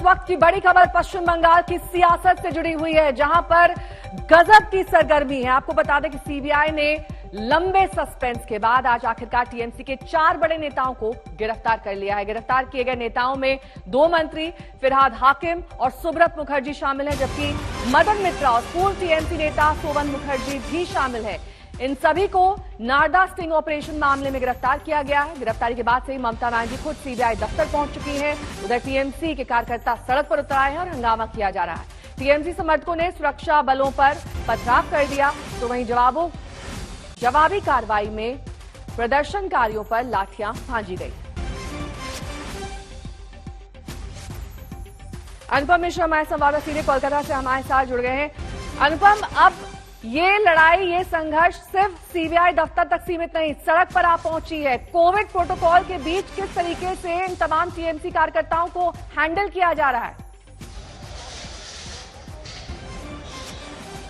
वक्त की बड़ी खबर पश्चिम बंगाल की सियासत से जुड़ी हुई है, जहां पर गजब की सरगर्मी है। आपको बता दें कि सीबीआई ने लंबे सस्पेंस के बाद आज आखिरकार टीएमसी के 4 बड़े नेताओं को गिरफ्तार कर लिया है। गिरफ्तार किए गए नेताओं में 2 मंत्री फिरहाद हाकिम और सुब्रत मुखर्जी शामिल हैं, जबकि मदन मित्रा और पूर्व टीएमसी नेता सोवन मुखर्जी भी शामिल है। इन सभी को नारदा स्टिंग ऑपरेशन मामले में गिरफ्तार किया गया है। गिरफ्तारी के बाद से ही ममता बनर्जी खुद सीबीआई दफ्तर पहुंच चुकी हैं। उधर टीएमसी के कार्यकर्ता सड़क पर उतर आए हैं और हंगामा किया जा रहा है। टीएमसी समर्थकों ने सुरक्षा बलों पर पथराव कर दिया, तो वहीं जवाबी कार्रवाई में प्रदर्शनकारियों पर लाठियां भांजी गई। अनुपम मिश्रा हमारे संवाददाता सीधे कोलकाता से हमारे साथ जुड़ गए हैं। अनुपम, अब ये लड़ाई, ये संघर्ष सिर्फ सीबीआई दफ्तर तक सीमित नहीं, सड़क पर आप पहुंची है। कोविड प्रोटोकॉल के बीच किस तरीके से इन तमाम टीएमसी कार्यकर्ताओं को हैंडल किया जा रहा है?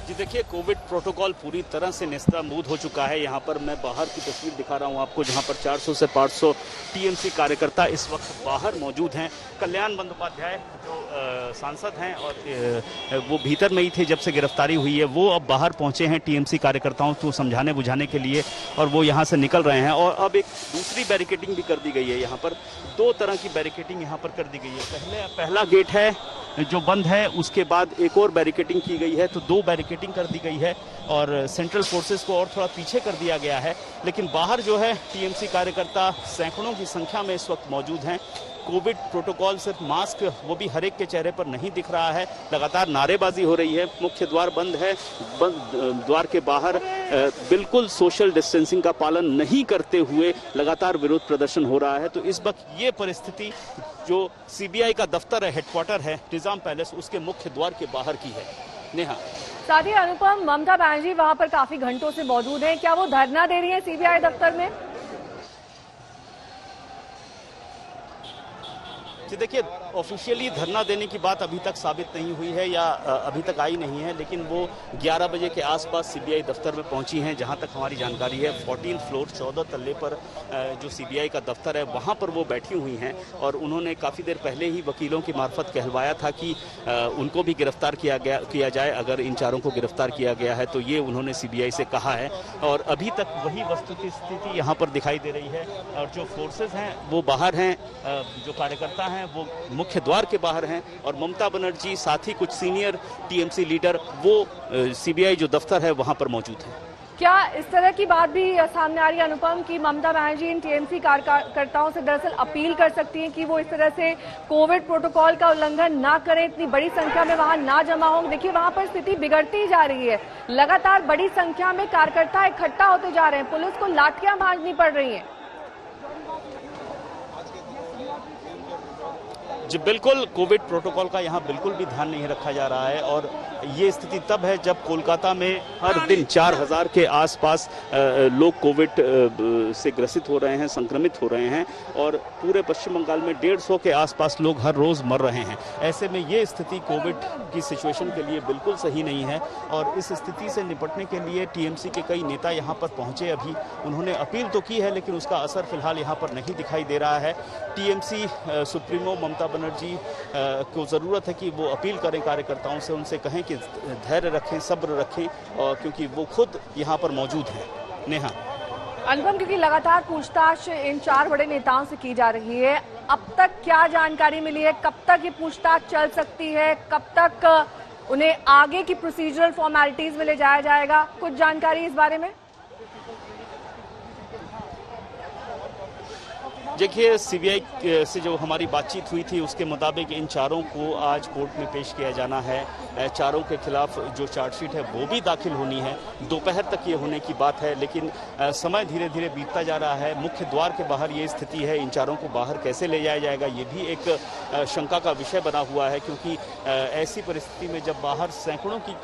जी देखिए, कोविड प्रोटोकॉल पूरी तरह से नेस्तनाबूद हो चुका है। यहाँ पर मैं बाहर की तस्वीर दिखा रहा हूँ आपको, जहाँ पर 400 से 500 टीएमसी कार्यकर्ता इस वक्त बाहर मौजूद हैं। कल्याण बंदोपाध्याय जो सांसद हैं और वो भीतर में ही थे जब से गिरफ्तारी हुई है, वो अब बाहर पहुंचे हैं टीएमसी कार्यकर्ताओं को समझाने बुझाने के लिए, और वो यहाँ से निकल रहे हैं। और अब एक दूसरी बैरिकेडिंग भी कर दी गई है। यहाँ पर 2 तरह की बैरिकेडिंग यहाँ पर कर दी गई है। पहला गेट है जो बंद है, उसके बाद एक और बैरिकेडिंग की गई है, तो 2 बैरिकेडिंग कर दी गई है और सेंट्रल फोर्सेस को और थोड़ा पीछे कर दिया गया है। लेकिन बाहर जो है टीएमसी कार्यकर्ता सैकड़ों की संख्या में इस वक्त मौजूद हैं। कोविड प्रोटोकॉल, सिर्फ मास्क, वो भी हर एक के चेहरे पर नहीं दिख रहा है। लगातार नारेबाजी हो रही है। मुख्य द्वार बंद है, द्वार के बाहर बिल्कुल सोशल डिस्टेंसिंग का पालन नहीं करते हुए लगातार विरोध प्रदर्शन हो रहा है। तो इस वक्त ये परिस्थिति जो सीबीआई का दफ्तर है, हेडक्वार्टर है निजाम पैलेस, उसके मुख्य द्वार के बाहर की है। नेहा, साथ ही अनुपम, ममता बनर्जी वहां पर काफी घंटों से मौजूद हैं। क्या वो धरना दे रही है सीबीआई दफ्तर में? जी देखिए, ऑफिशियली धरना देने की बात अभी तक साबित नहीं हुई है या अभी तक आई नहीं है, लेकिन वो 11 बजे के आसपास सीबीआई दफ्तर में पहुंची हैं। जहां तक हमारी जानकारी है 14th फ्लोर 14 तल्ले पर जो सीबीआई का दफ्तर है वहां पर वो बैठी हुई हैं, और उन्होंने काफ़ी देर पहले ही वकीलों की मार्फत कहलवाया था कि उनको भी गिरफ्तार किया जाए। अगर इन 4 को गिरफ्तार किया गया है तो ये उन्होंने सीबीआई से कहा है, और अभी तक वही वस्तुस्थिति यहाँ पर दिखाई दे रही है। और जो फोर्सेज हैं वो बाहर हैं, जो कार्यकर्ता हैं वो मुख्य द्वार के बाहर हैं, और ममता बनर्जी साथ ही कुछ सीनियर टीएमसी लीडर वो सीबीआई जो दफ्तर है वहां पर मौजूद हैं। क्या इस तरह की बात भी सामने आ रही है अनुपम कि ममता बनर्जी इन टीएमसी कार्यकर्ताओं से दरअसल अपील कर सकती हैं कि वो इस तरह से कोविड प्रोटोकॉल का उल्लंघन ना करें, इतनी बड़ी संख्या में वहां ना जमा हों? देखिए, वहां पर स्थिति बिगड़ती जा रही है, लगातार बड़ी संख्या में कार्यकर्ता इकट्ठा होते जा रहे हैं, पुलिस को लाठियां भांजनी पड़ रही हैं। जी बिल्कुल, कोविड प्रोटोकॉल का यहाँ बिल्कुल भी ध्यान नहीं रखा जा रहा है, और ये स्थिति तब है जब कोलकाता में हर दिन 4000 के आसपास लोग कोविड से ग्रसित हो रहे हैं, संक्रमित हो रहे हैं, और पूरे पश्चिम बंगाल में 150 के आसपास लोग हर रोज मर रहे हैं। ऐसे में ये स्थिति कोविड की सिचुएशन के लिए बिल्कुल सही नहीं है, और इस स्थिति से निपटने के लिए टीएमसी के कई नेता यहाँ पर पहुंचे। अभी उन्होंने अपील तो की है, लेकिन उसका असर फिलहाल यहाँ पर नहीं दिखाई दे रहा है। टीएमसी सुप्रीमो ममता बनर्जी को ज़रूरत है कि वो अपील करें कार्यकर्ताओं से, उनसे कहें कि धैर्य रखें, सब्र रखें, क्योंकि वो खुद यहाँ पर मौजूद हैं। नेहा, अनुपम, क्योंकि लगातार पूछताछ इन 4 बड़े नेताओं से की जा रही है, अब तक क्या जानकारी मिली है? कब तक ये पूछताछ चल सकती है? कब तक उन्हें आगे की प्रोसीजरल फॉर्मेलिटीज में ले जाया जाएगा? कुछ जानकारी इस बारे में? देखिए, सीबीआई से जो हमारी बातचीत हुई थी उसके मुताबिक इन 4 को आज कोर्ट में पेश किया जाना है। 4 के खिलाफ जो चार्जशीट है वो भी दाखिल होनी है। दोपहर तक ये होने की बात है, लेकिन समय धीरे धीरे बीतता जा रहा है। मुख्य द्वार के बाहर ये स्थिति है, इन 4 को बाहर कैसे ले जाया जाएगा ये भी एक शंका का विषय बना हुआ है, क्योंकि ऐसी परिस्थिति में जब बाहर सैकड़ों की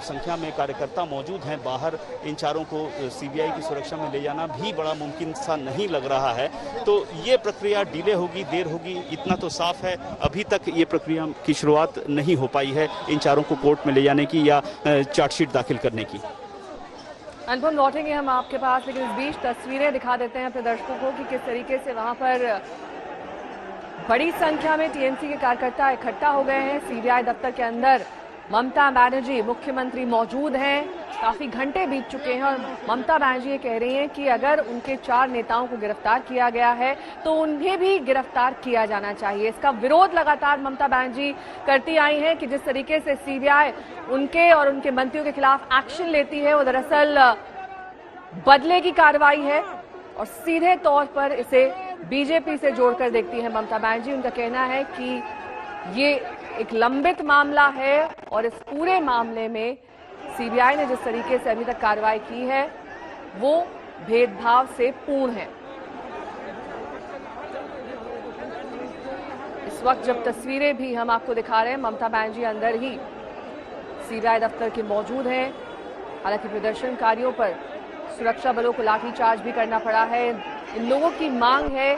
संख्या में कार्यकर्ता मौजूद हैं, बाहर इन 4 को सीबीआई की सुरक्षा में ले जाना भी बड़ा मुमकिन सा नहीं लग रहा है। तो ये प्रक्रिया डिले होगी, देर होगी, इतना तो साफ है। अभी तक ये प्रक्रिया की शुरुआत नहीं हो पाई है इन 4 को कोर्ट में ले जाने की या चार्जशीट दाखिल करने की। अनुपम, लौटेंगे हम आपके पास, लेकिन इस बीच तस्वीरें दिखा देते हैं अपने दर्शकों को कि किस तरीके से वहां पर बड़ी संख्या में टीएमसी के कार्यकर्ता इकट्ठा हो गए हैं सीबीआई दफ्तर के अंदर। ममता बनर्जी मुख्यमंत्री मौजूद हैं। काफी घंटे बीत चुके हैं और ममता बनर्जी ये कह रही हैं कि अगर उनके 4 नेताओं को गिरफ्तार किया गया है तो उन्हें भी गिरफ्तार किया जाना चाहिए। इसका विरोध लगातार ममता बनर्जी करती आई हैं कि जिस तरीके से सीबीआई उनके और उनके मंत्रियों के खिलाफ एक्शन लेती है वो दरअसल बदले की कार्रवाई है और सीधे तौर पर इसे बीजेपी से जोड़कर देखती है ममता बनर्जी। उनका कहना है कि ये एक लंबित मामला है और इस पूरे मामले में सीबीआई ने जिस तरीके से अभी तक कार्रवाई की है वो भेदभाव से पूर्ण है। इस वक्त जब तस्वीरें भी हम आपको दिखा रहे हैं, ममता बनर्जी अंदर ही सीबीआई दफ्तर के मौजूद हैं। हालांकि प्रदर्शनकारियों पर सुरक्षा बलों को लाठीचार्ज भी करना पड़ा है। इन लोगों की मांग है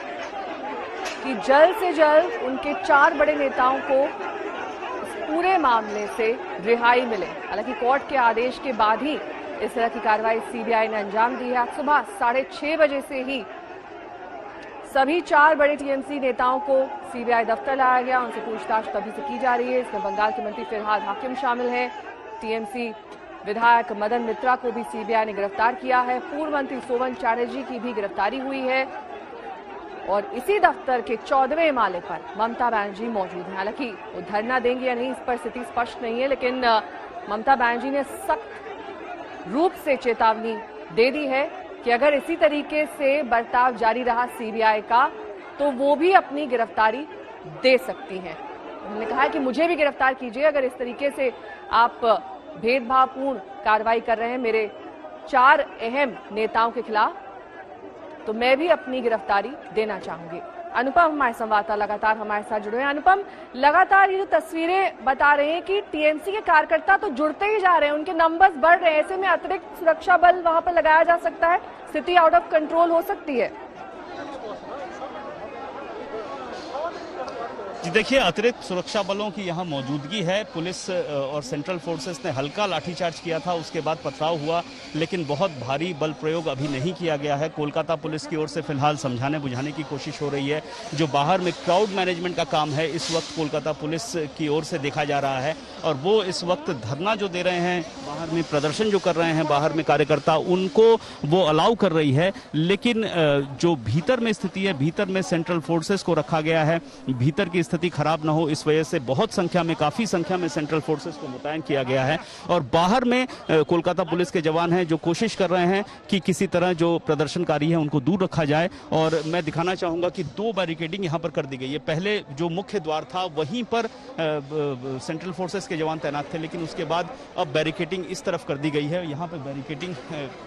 कि जल्द से जल्द उनके 4 बड़े नेताओं को इस पूरे मामले से रिहाई मिले। हालांकि कोर्ट के आदेश के बाद ही इस तरह की कार्रवाई सीबीआई ने अंजाम दी है। आज सुबह 6:30 बजे से ही सभी 4 बड़े टीएमसी नेताओं को सीबीआई दफ्तर लाया गया। उनसे पूछताछ तभी से की जा रही है। इसमें बंगाल के मंत्री फिरहाद हाकिम शामिल हैं। टीएमसी विधायक मदन मित्रा को भी सीबीआई ने गिरफ्तार किया है। पूर्व मंत्री सोवन चैटर्जी की भी गिरफ्तारी हुई है और इसी दफ्तर के 14वें माले पर ममता बनर्जी मौजूद हैं। हालांकि वो धरना देंगे या नहीं इस पर स्थिति स्पष्ट नहीं है, लेकिन ममता बनर्जी ने सख्त रूप से चेतावनी दे दी है कि अगर इसी तरीके से बर्ताव जारी रहा सीबीआई का तो वो भी अपनी गिरफ्तारी दे सकती हैं। उन्होंने कहा है कि मुझे भी गिरफ्तार कीजिए अगर इस तरीके से आप भेदभावपूर्ण कार्रवाई कर रहे हैं मेरे 4 अहम नेताओं के खिलाफ, तो मैं भी अपनी गिरफ्तारी देना चाहूंगी। अनुपम हमारे संवाददाता लगातार हमारे साथ जुड़े हैं। अनुपम, लगातार ये जो तस्वीरें बता रहे हैं कि टीएमसी के कार्यकर्ता तो जुड़ते ही जा रहे हैं, उनके नंबर्स बढ़ रहे हैं। ऐसे में अतिरिक्त सुरक्षा बल वहां पर लगाया जा सकता है, स्थिति आउट ऑफ कंट्रोल हो सकती है। जी देखिए, अतिरिक्त सुरक्षा बलों की यहाँ मौजूदगी है। पुलिस और सेंट्रल फोर्सेस ने हल्का लाठीचार्ज किया था, उसके बाद पथराव हुआ, लेकिन बहुत भारी बल प्रयोग अभी नहीं किया गया है। कोलकाता पुलिस की ओर से फिलहाल समझाने बुझाने की कोशिश हो रही है। जो बाहर में क्राउड मैनेजमेंट का काम है इस वक्त कोलकाता पुलिस की ओर से देखा जा रहा है और वो इस वक्त धरना जो दे रहे हैं, बाहर में प्रदर्शन जो कर रहे हैं बाहर में कार्यकर्ता, उनको वो अलाउ कर रही है। लेकिन जो भीतर में स्थिति है, भीतर में सेंट्रल फोर्सेस को रखा गया है, भीतर की स्थिति खराब ना हो इस वजह से बहुत संख्या में, काफी संख्या में सेंट्रल फोर्सेस को मुतयन किया गया है। और बाहर में कोलकाता पुलिस के जवान हैं जो कोशिश कर रहे हैं कि किसी तरह जो प्रदर्शनकारी है उनको दूर रखा जाए। और मैं दिखाना चाहूंगा कि 2 बैरिकेडिंग यहां पर कर दी गई है। पहले जो मुख्य द्वार था वहीं पर सेंट्रल फोर्सेस के जवान तैनात थे, लेकिन उसके बाद अब बैरिकेडिंग इस तरफ कर दी गई है। यहाँ पर बैरिकेडिंग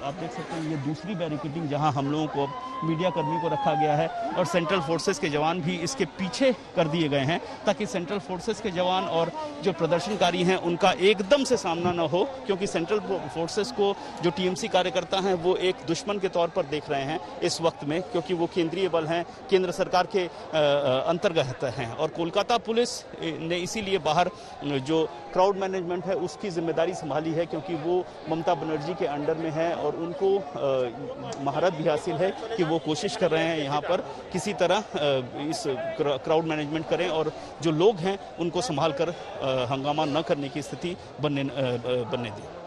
आप देख सकते हैं, ये दूसरी बैरिकेडिंग जहां हम लोगों को, मीडिया कर्मी को रखा गया है और सेंट्रल फोर्सेस के जवान भी इसके पीछे कर दिए गए हैं ताकि सेंट्रल फोर्सेस के जवान और जो प्रदर्शनकारी हैं उनका एकदम से सामना न हो, क्योंकि सेंट्रल फोर्सेस को जो टीएमसी कार्यकर्ता हैं वो एक दुश्मन के तौर पर देख रहे हैं इस वक्त में, क्योंकि वो केंद्रीय बल हैं, केंद्र सरकार के अंतर्गत हैं। और कोलकाता पुलिस ने इसीलिए बाहर जो क्राउड मैनेजमेंट है उसकी जिम्मेदारी संभाली है, क्योंकि वो ममता बनर्जी के अंडर में है और उनको महारत भी हासिल है कि वो कोशिश कर रहे हैं यहाँ पर किसी तरह इस क्राउड मैनेजमेंट करें और जो लोग हैं उनको संभाल कर हंगामा न करने की स्थिति बनने दें।